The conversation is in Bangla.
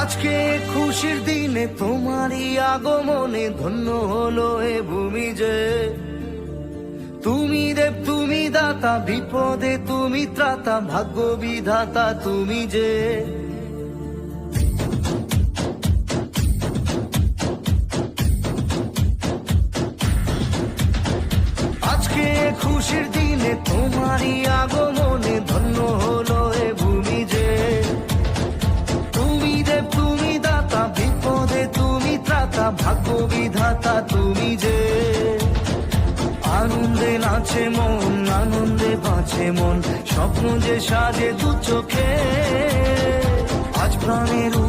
আজকে খুশির দিনে তোমারই আগমনে ধন্য হলো এ ভূমি যে। তুমি দেব তুমি দাতা, বিপদে তুমি ত্রাতা, ভাগ্য বিধাতা তুমি যে। আজকে খুশির দিনে তোমারই আগমনে ধন্য হলো এ ভূমি যে। তুমি দেব তুমি দাতা, বিপদে তুমি ত্রাতা, ভাগ্য বিধাতা তুমি যে। আনন্দে নাচে মন, আনন্দে বাঁচে মন, স্বপ্ন যে সাজে দু চোখে। আজ প্রাণের